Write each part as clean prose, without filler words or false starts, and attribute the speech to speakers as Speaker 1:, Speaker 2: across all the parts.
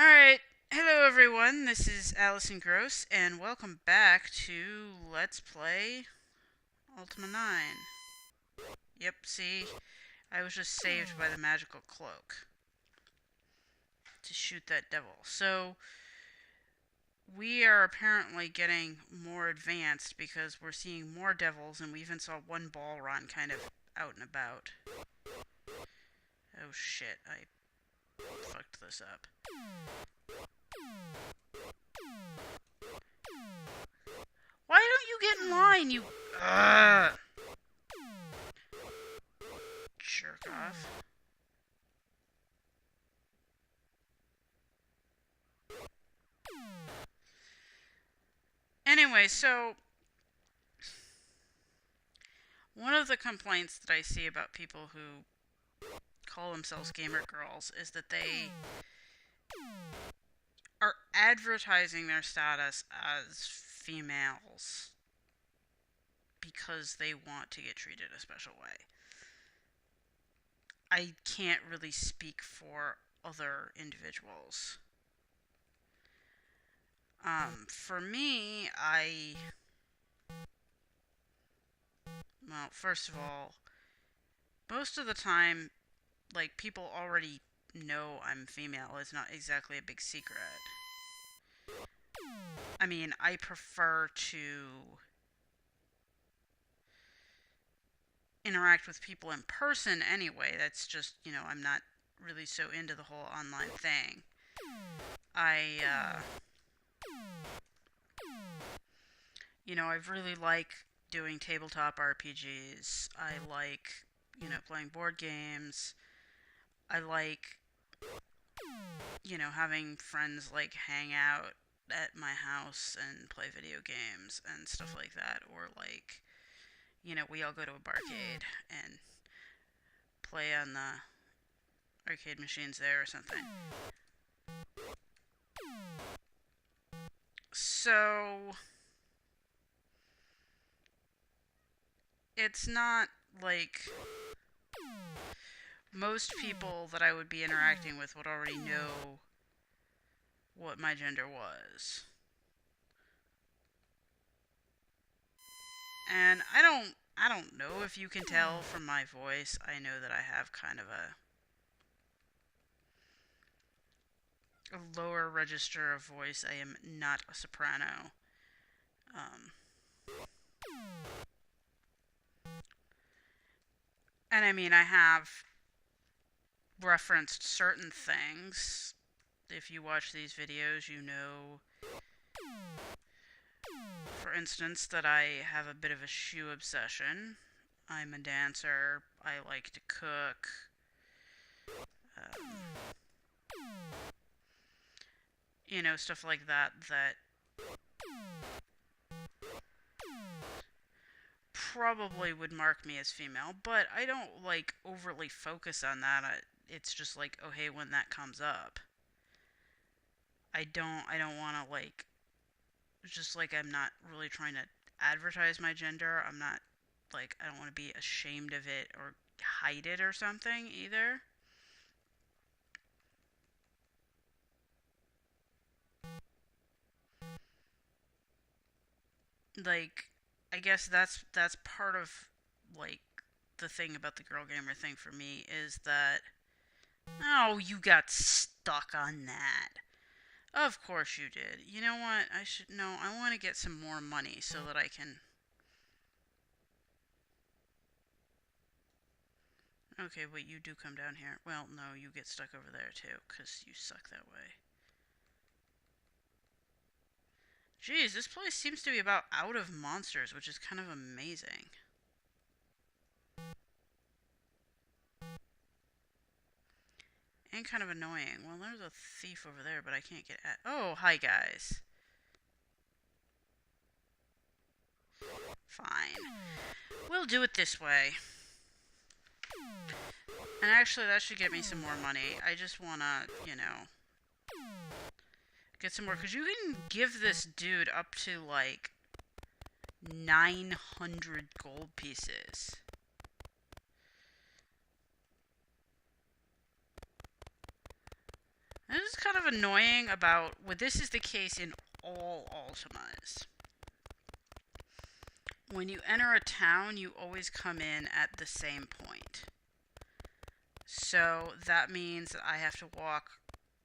Speaker 1: Alright, hello everyone, this is Allison Gross, and welcome back to Let's Play Ultima 9. Yep, see, I was just saved by the magical cloak to shoot that devil. So, we are apparently getting more advanced because we're seeing more devils, and we even saw one ball run kind of out and about. Oh shit, I fucked this up. Why don't you get in line, you... jerk off. Anyway, so... one of the complaints that I see about people who call themselves gamer girls is that they are advertising their status as females because they want to get treated a special way. I can't really speak for other individuals. For me, well, first of all, most of the time, like, people already know I'm female. It's not exactly a big secret. I mean, I prefer to interact with people in person anyway. That's just, I'm not really so into the whole online thing. I really like doing tabletop RPGs. I like, playing board games. I like, having friends, like, hang out at my house and play video games and stuff like that. Or, like, we all go to a barcade and play on the arcade machines there or something. So, it's not like most people that I would be interacting with would already know what my gender was. And I don't know if you can tell from my voice. I know that I have kind of a lower register of voice. I am not a soprano. And I mean, I have referenced certain things. If you watch these videos, you know, for instance, that I have a bit of a shoe obsession. I'm a dancer. I like to cook. Stuff like that probably would mark me as female, but I don't, like, overly focus on that. It's just like, oh, hey, when that comes up. I don't want to, like, just like, I'm not really trying to advertise my gender. I'm not, like, I don't want to be ashamed of it or hide it or something either. Like, I guess that's part of, like, the thing about the girl gamer thing for me is that, oh, you got stuck on that. Of course you did. You know what? I want to get some more money so that I can... Okay, wait, you do come down here. Well, no, you get stuck over there too, because you suck that way. Geez, this place seems to be about out of monsters, which is kind of amazing. And kind of annoying. Well, there's a thief over there, but I can't get at... Oh, hi, guys. Fine. We'll do it this way. And actually, that should get me some more money. I just wanna, get some more. Because you can give this dude up to, like, 900 gold pieces. And this is kind of annoying about, well, this is the case in all Ultimas. When you enter a town, you always come in at the same point. So that means that I have to walk,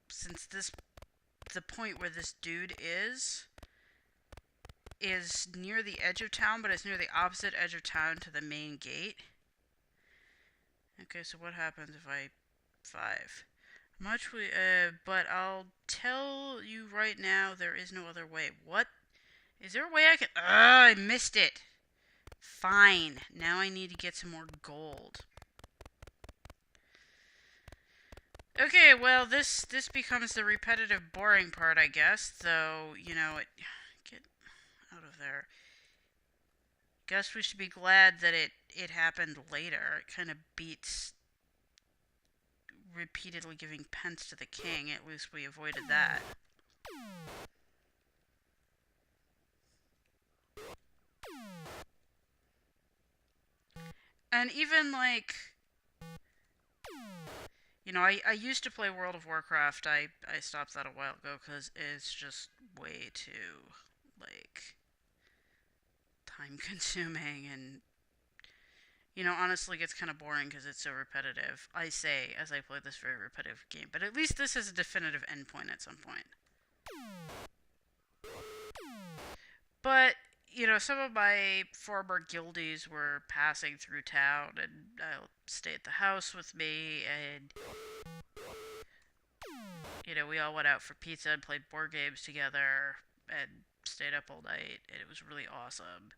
Speaker 1: since the point where this dude is near the edge of town, but it's near the opposite edge of town to the main gate. Okay, so what happens if I 5? But I'll tell you right now, there is no other way. What? Is there a way I can... I missed it. Fine. Now I need to get some more gold. Okay, well, this becomes the repetitive, boring part, I guess. Though, you know, get out of there. Guess we should be glad that it happened later. It kind of beats repeatedly giving pence to the king. At least we avoided that. And even, like... You know, I used to play World of Warcraft. I stopped that a while ago because it's just way too, like, time-consuming and, you know, honestly gets kind of boring because it's so repetitive. I say, as I play this very repetitive game. But at least this has a definitive endpoint at some point. But, you know, some of my former guildies were passing through town, and I'll stay at the house with me, and, you know, we all went out for pizza and played board games together, and stayed up all night, and it was really awesome.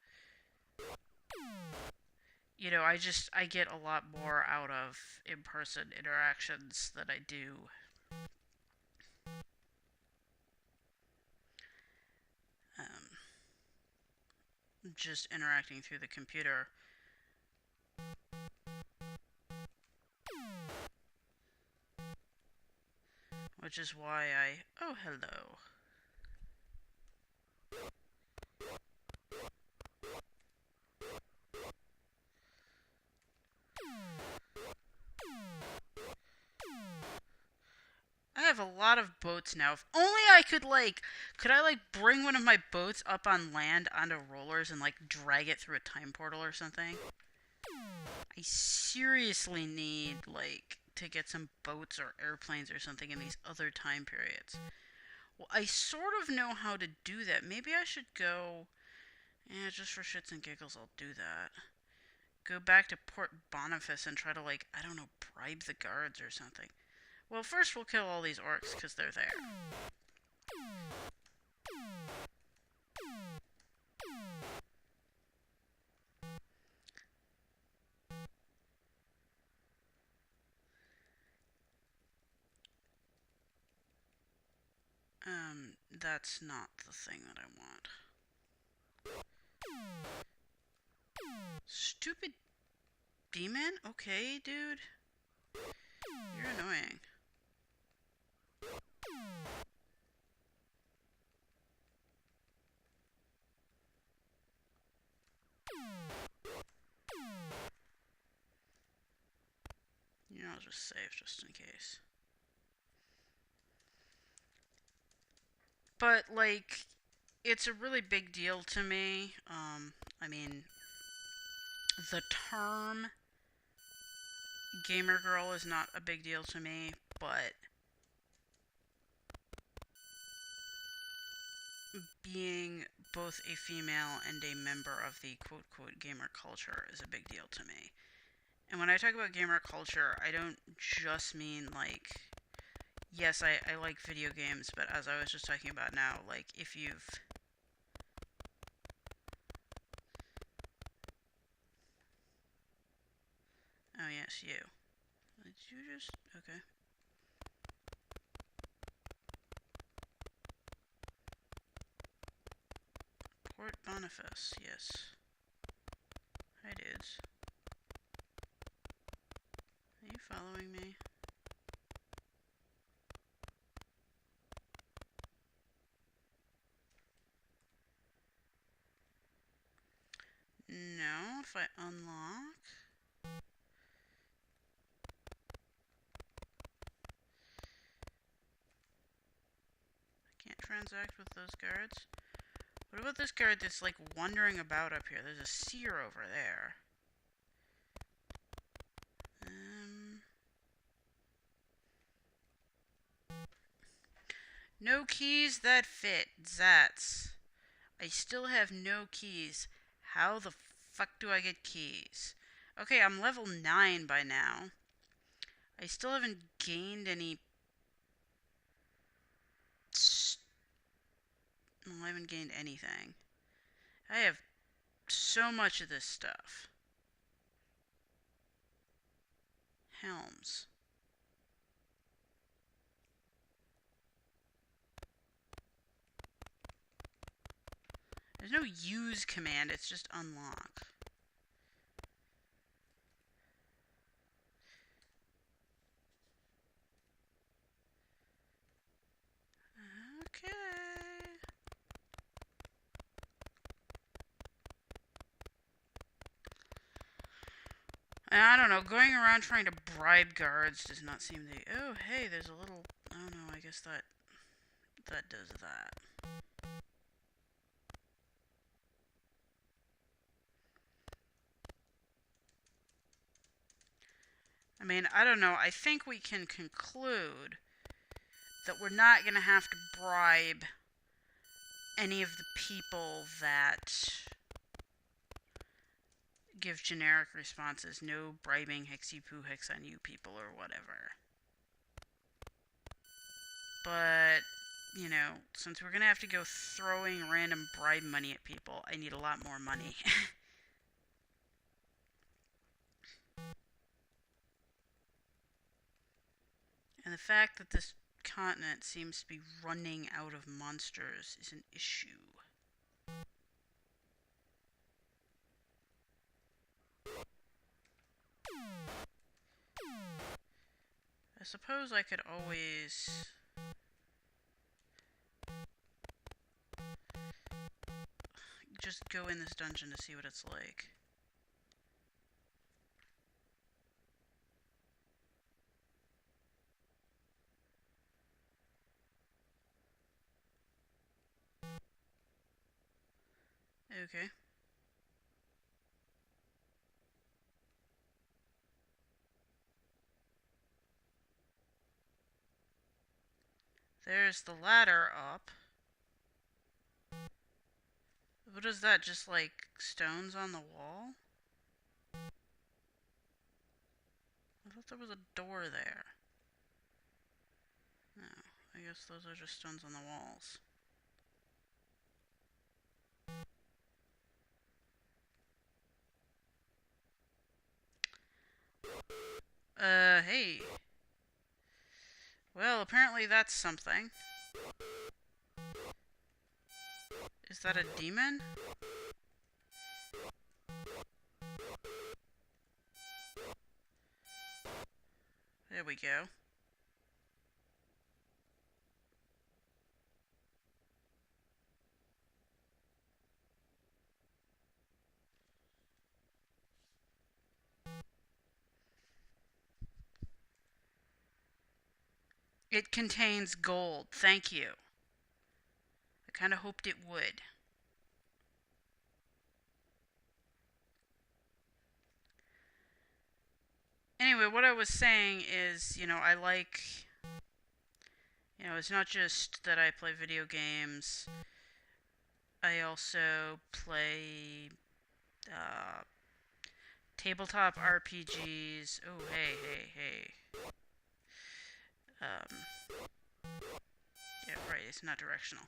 Speaker 1: You know, I get a lot more out of in-person interactions than I do just interacting through the computer. Which is why oh, hello. I have a lot of boats now. If only I could, like, could I, like, bring one of my boats up on land onto rollers and, like, drag it through a time portal or something? I seriously need, like, to get some boats or airplanes or something in these other time periods. Well, I sort of know how to do that. Maybe I should go... Yeah, just for shits and giggles, I'll do that. Go back to Port Boniface and try to, like, I don't know, bribe the guards or something. Well, first we'll kill all these orcs, because they're there. That's not the thing that I want. Stupid demon? Okay, dude. You're annoying. You know, I'll just save just in case. But, like, it's a really big deal to me. I mean, the term gamer girl is not a big deal to me, but being both a female and a member of the quote-quote gamer culture is a big deal to me. And when I talk about gamer culture, I don't just mean, like, yes, I like video games, but as I was just talking about now, like, if you've... Oh, yes, you. Did you just... Okay. Port Boniface, yes. Hi, dudes. Are you following me? No, if I unlock... transact with those guards. What about this guard that's like wandering about up here? There's a seer over there. No keys that fit. Zats. I still have no keys. How the fuck do I get keys? Okay, I'm level 9 by now. I still haven't gained any... Well, I haven't gained anything. I have so much of this stuff. Helms. There's no use command, it's just unlock. Okay. And I don't know, going around trying to bribe guards does not seem to... Oh, hey, there's a little... Oh no, I guess that does that. I mean, I don't know. I think we can conclude that we're not going to have to bribe any of the people that give generic responses. No bribing Hexy Poo Hex on you people or whatever. But, you know, since we're going to have to go throwing random bribe money at people, I need a lot more money. And the fact that this continent seems to be running out of monsters is an issue. I suppose I could always... just go in this dungeon to see what it's like. Okay. There's the ladder up. What is that? Just like stones on the wall? I thought there was a door there. No, I guess those are just stones on the walls. Hey. Well, apparently that's something. Is that a demon? There we go. It contains gold. Thank you. I kind of hoped it would. Anyway, what I was saying is, you know, I like... You know, it's not just that I play video games. I also play... tabletop RPGs. Oh, hey. Yeah, right, it's not directional.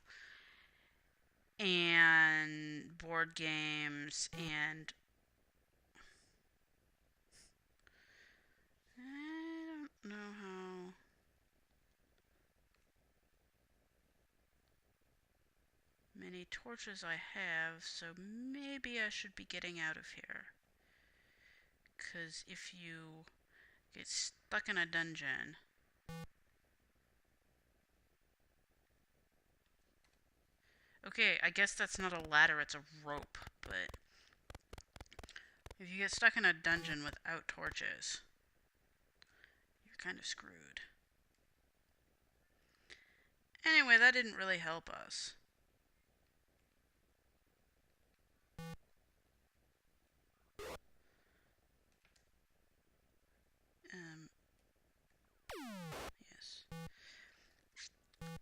Speaker 1: And board games, and I don't know how... many torches I have, so maybe I should be getting out of here. 'Cause if you get stuck in a dungeon... Okay, I guess that's not a ladder, it's a rope, but... if you get stuck in a dungeon without torches, you're kind of screwed. Anyway, that didn't really help us. Um, yes.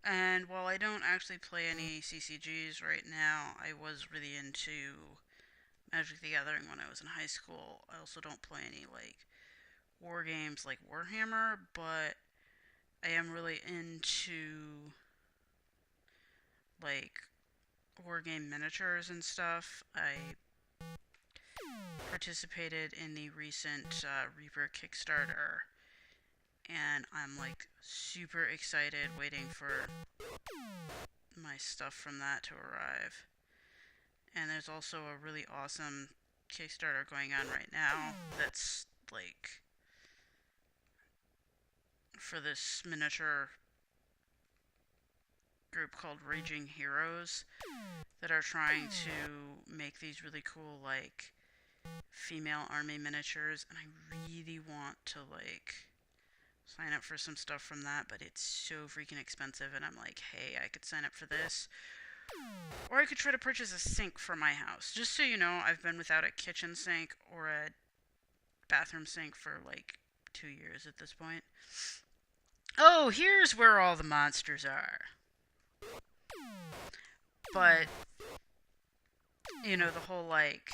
Speaker 1: And while I don't actually play any CCGs right now, I was really into Magic the Gathering when I was in high school. I also don't play any like war games like Warhammer, but I am really into like war game miniatures and stuff. I participated in the recent Reaper Kickstarter, and I'm like super excited waiting for my stuff from that to arrive. And there's also a really awesome Kickstarter going on right now that's like for this miniature group called Raging Heroes that are trying to make these really cool like female army miniatures, and I really want to like sign up for some stuff from that, but it's so freaking expensive, and I'm like, hey, I could sign up for this, or I could try to purchase a sink for my house. Just so you know, I've been without a kitchen sink or a bathroom sink for like 2 years at this point. Oh, here's where all the monsters are. But, you know, the whole like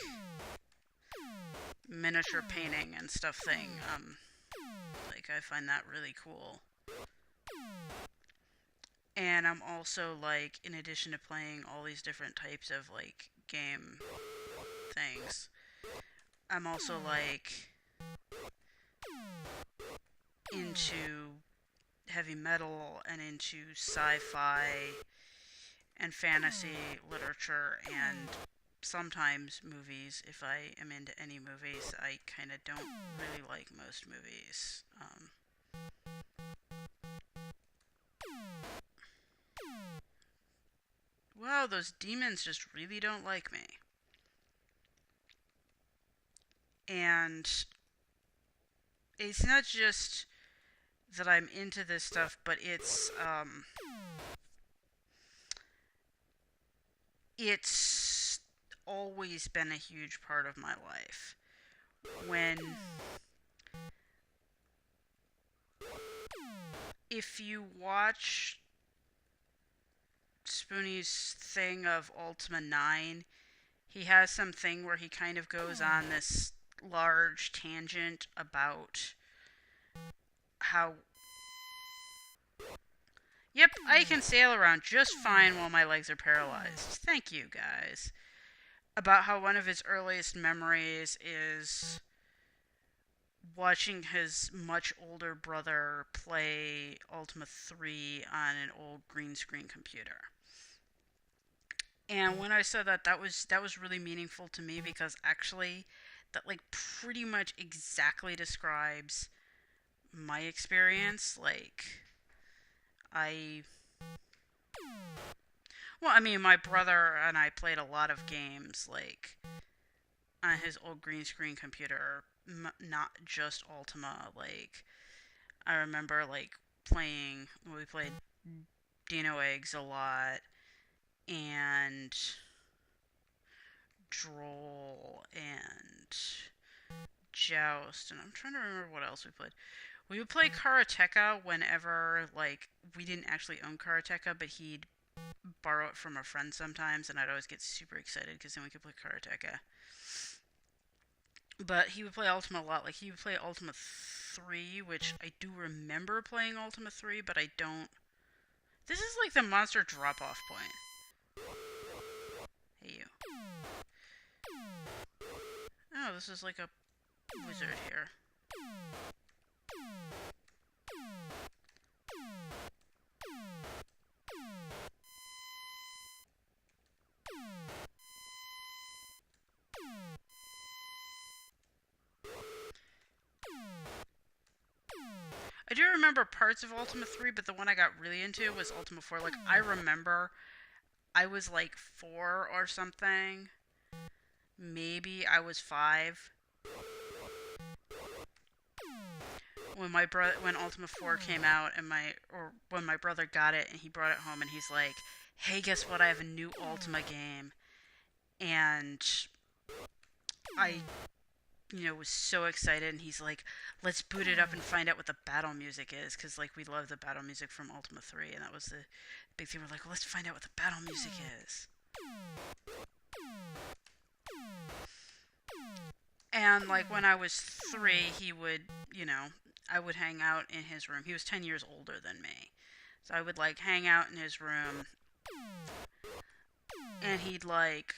Speaker 1: miniature painting and stuff thing, like I find that really cool. And I'm also like, in addition to playing all these different types of like game things, I'm also like into heavy metal and into sci-fi and fantasy literature and sometimes movies. If I am into any movies, I kind of don't really like most movies. Wow, those demons just really don't like me. And it's not just that I'm into this stuff, but it's always been a huge part of my life. When if you watch Spoonie's thing of Ultima 9, he has something where he kind of goes on this large tangent about how. Yep, I can sail around just fine while my legs are paralyzed. Thank you, guys. About how one of his earliest memories is watching his much older brother play Ultima 3 on an old green screen computer. And when I said that, that was really meaningful to me, because actually that like pretty much exactly describes my experience. Like I well, I mean, my brother and I played a lot of games like on his old green screen computer, not just Ultima. Like I remember like we played Dino Eggs a lot, and Droll, and Joust, and I'm trying to remember what else we played. We would play Karateka whenever, like, we didn't actually own Karateka, but he'd borrow it from a friend sometimes, and I'd always get super excited because then we could play Karateka. But he would play Ultima a lot. Like, he would play Ultima 3, which I do remember playing Ultima 3, but I don't. This is like the monster drop-off point. Hey, you. Oh, this is like a wizard here. I do remember parts of Ultima 3, but the one I got really into was Ultima 4. Like, I remember I was like 4 or something. Maybe I was 5. when Ultima 4 came out or when my brother got it and he brought it home and he's like, "Hey, guess what? I have a new Ultima game." And I was so excited and he's like, "Let's boot it up and find out what the battle music is cuz like we love the battle music from Ultima 3." And that was the big thing. We're like, well, "Let's find out what the battle music is." And like when I was 3, he would, I would hang out in his room. He was 10 years older than me. So I would like hang out in his room and he'd like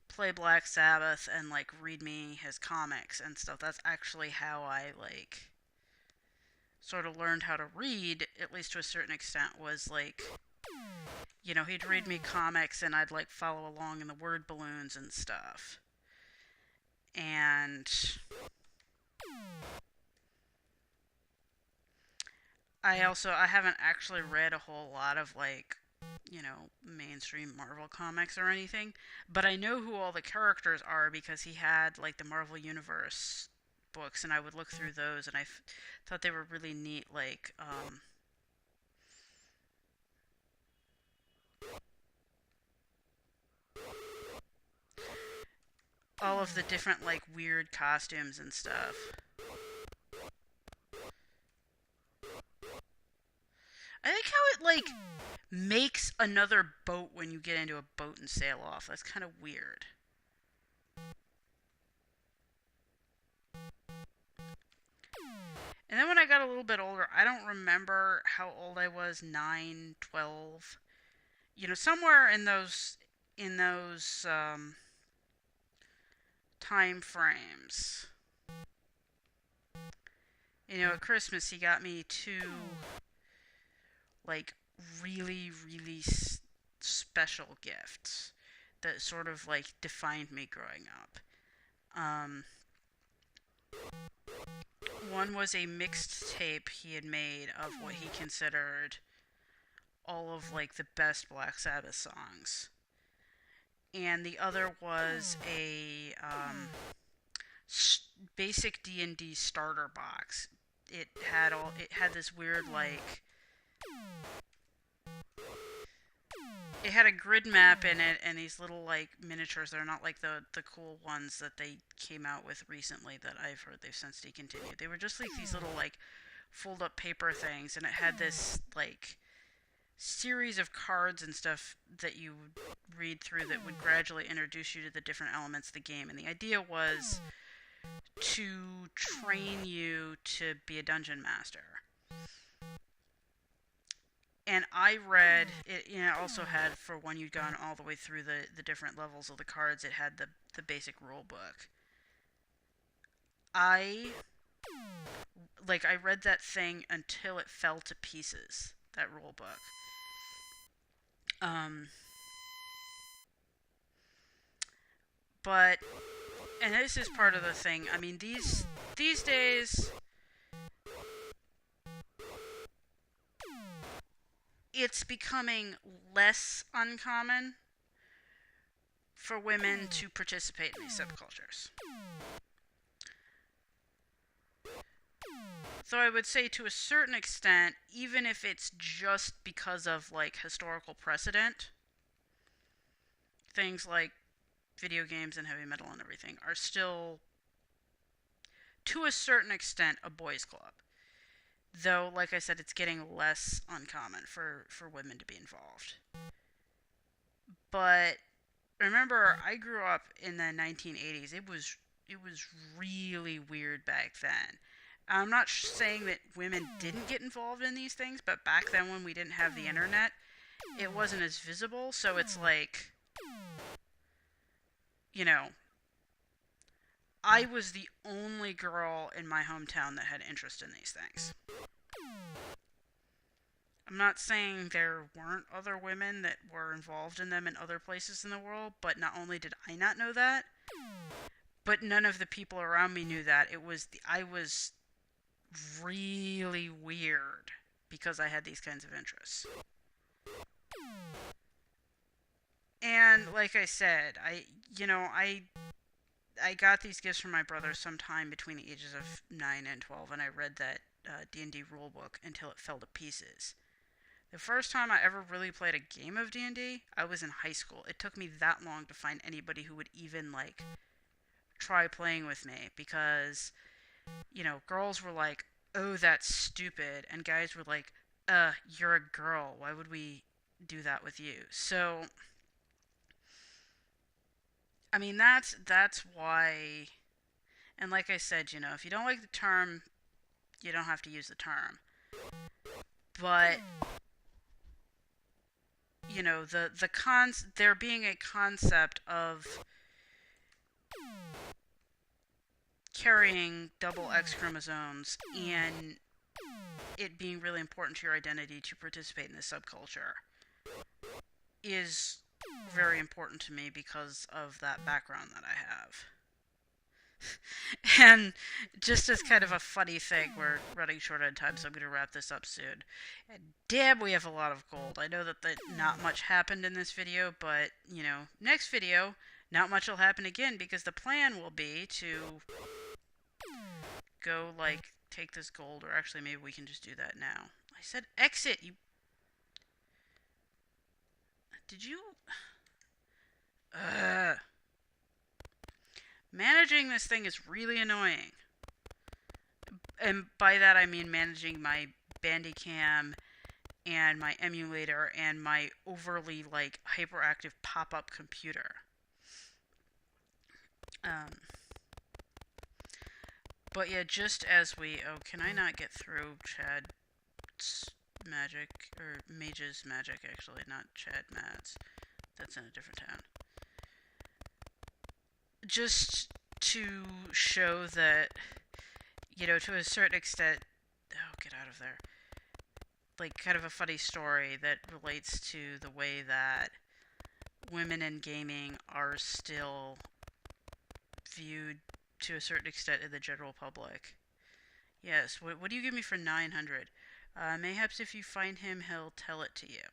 Speaker 1: play Black Sabbath and like read me his comics and stuff. That's actually how I like sort of learned how to read, at least to a certain extent, was like, he'd read me comics and I'd like follow along in the word balloons and stuff. And I haven't actually read a whole lot of like, mainstream Marvel comics or anything, but I know who all the characters are because he had like the Marvel Universe books and I would look through those and thought they were really neat, like all of the different like weird costumes and stuff. I like how it like makes another boat when you get into a boat and sail off. That's kind of weird. And then when I got a little bit older, I don't remember how old I was, 9, 12. Somewhere in those time frames. At Christmas he got me two like really really special gifts that sort of like defined me growing up. Um, One was a mixed tape he had made of what he considered all of like the best Black Sabbath songs, and the other was a basic D&D starter box. It had this weird like it had a grid map in it and these little like miniatures. They're not like the cool ones that they came out with recently that I've heard they've since discontinued. They were just like these little like fold up paper things, and it had this like series of cards and stuff that you would read through that would gradually introduce you to the different elements of the game. And the idea was to train you to be a dungeon master. And I read it. It also had, for when you'd gone all the way through the different levels of the cards, it had the basic rule book. I read that thing until it fell to pieces. That rule book. But and this is part of the thing. I mean, these days, it's becoming less uncommon for women to participate in these subcultures. So I would say to a certain extent, even if it's just because of like historical precedent, things like video games and heavy metal and everything are still, to a certain extent, a boys' club. Though, like I said, it's getting less uncommon for women to be involved. But remember, I grew up in the 1980s. It was really weird back then. I'm not saying that women didn't get involved in these things, but back then when we didn't have the internet, it wasn't as visible. So it's like, I was the only girl in my hometown that had interest in these things. I'm not saying there weren't other women that were involved in them in other places in the world, but not only did I not know that, but none of the people around me knew that. I was really weird because I had these kinds of interests. And like I said, I got these gifts from my brother sometime between the ages of 9 and 12, and I read that D&D rulebook until it fell to pieces. The first time I ever really played a game of D&D, I was in high school. It took me that long to find anybody who would even, like, try playing with me because, girls were like, oh, that's stupid, and guys were like, you're a girl. Why would we do that with you? So, I mean, that's why, and like I said, if you don't like the term, you don't have to use the term. But there being a concept of carrying double X chromosomes and it being really important to your identity to participate in this subculture is very important to me because of that background that I have. And just as kind of a funny thing, we're running short on time, so I'm going to wrap this up soon. And damn, we have a lot of gold. I know that not much happened in this video, but, next video, not much will happen again, because the plan will be to go, like, take this gold, or actually maybe we can just do that now. I said exit, you... Did you... Managing this thing is really annoying. And by that I mean managing my Bandicam and my emulator and my overly, like, hyperactive pop-up computer. But yeah, just as we... Oh, can I not get through Chad's magic? Or Mage's magic, actually, not Chad Mads. That's in a different town. Just to show that, to a certain extent... Oh, get out of there. Like, kind of a funny story that relates to the way that women in gaming are still viewed to a certain extent in the general public. Yes, what do you give me for 900? Mayhaps if you find him, he'll tell it to you.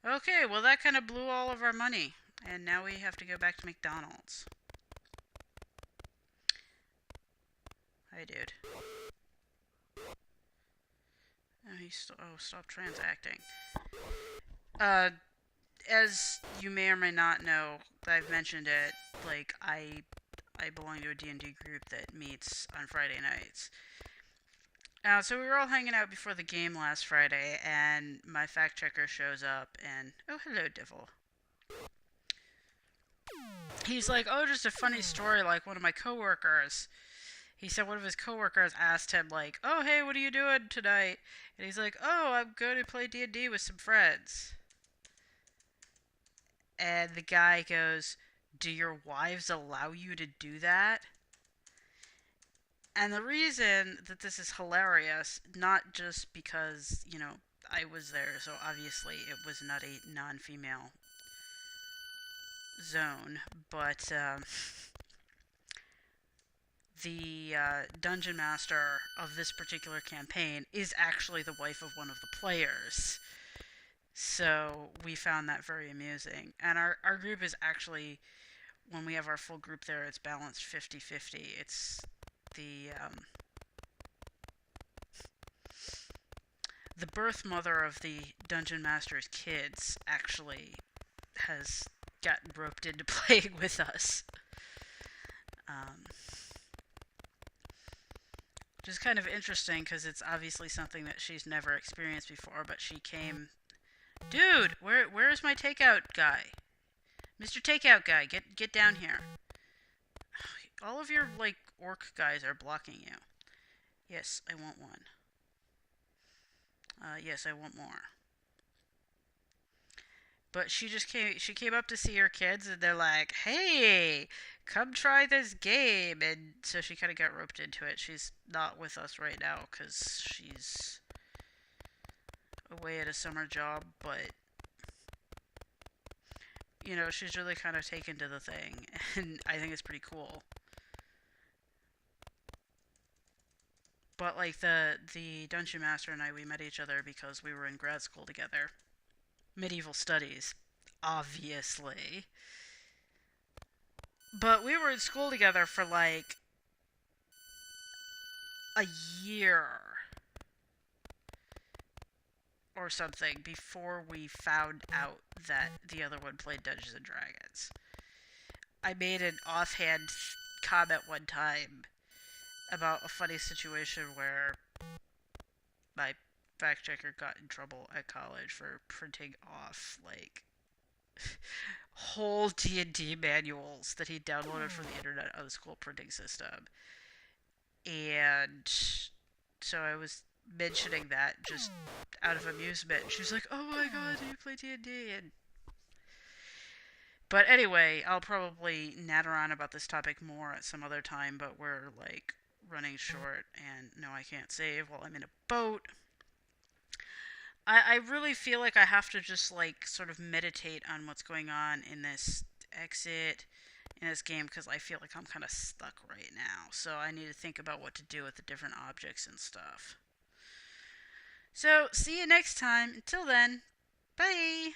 Speaker 1: Okay, well that kind of blew all of our money. And now we have to go back to McDonald's. Hi, dude. Oh, stop transacting. As you may or may not know, I've mentioned it, like, I belong to a D&D group that meets on Friday nights. So we were all hanging out before the game last Friday, and my fact checker shows up, and... Oh, hello, Devil. He's like, oh, just a funny story, like, one of my coworkers. He said one of his coworkers asked him, like, oh, hey, what are you doing tonight? And he's like, oh, I'm going to play D&D with some friends. And the guy goes, do your wives allow you to do that? And the reason that this is hilarious, not just because, I was there, so obviously it was not a non-female zone, but the dungeon master of this particular campaign is actually the wife of one of the players. So we found that very amusing. And our group is actually, when we have our full group there, it's balanced 50-50. It's the birth mother of the dungeon master's kids actually has gotten roped into playing with us. Which is kind of interesting because it's obviously something that she's never experienced before, but she came... Dude, where's my takeout guy? Mr. Takeout guy, get down here. All of your, like, orc guys are blocking you. Yes, I want one. Yes, I want more. But she came up to see her kids, and they're like, hey, come try this game. And so she kind of got roped into it. She's not with us right now, because she's away at a summer job, but, she's really kind of taken to the thing, and I think it's pretty cool. But, like, the Dungeon Master and I, we met each other because we were in grad school together. Medieval studies, obviously. But we were in school together for, like, a year or something before we found out that the other one played Dungeons and Dragons. I made an offhand comment one time about a funny situation where my fact checker got in trouble at college for printing off like whole D&D manuals that he downloaded from the internet on the school printing system. And so I was mentioning that just out of amusement. And she was like, "Oh my god, do you play D&D?" And but anyway, I'll probably natter on about this topic more at some other time, but we're like running short and no, I can't save while I'm in a boat. I really feel like I have to just like sort of meditate on what's going on in this exit in this game because I feel like I'm kind of stuck right now. So I need to think about what to do with the different objects and stuff. So, see you next time. Until then, bye!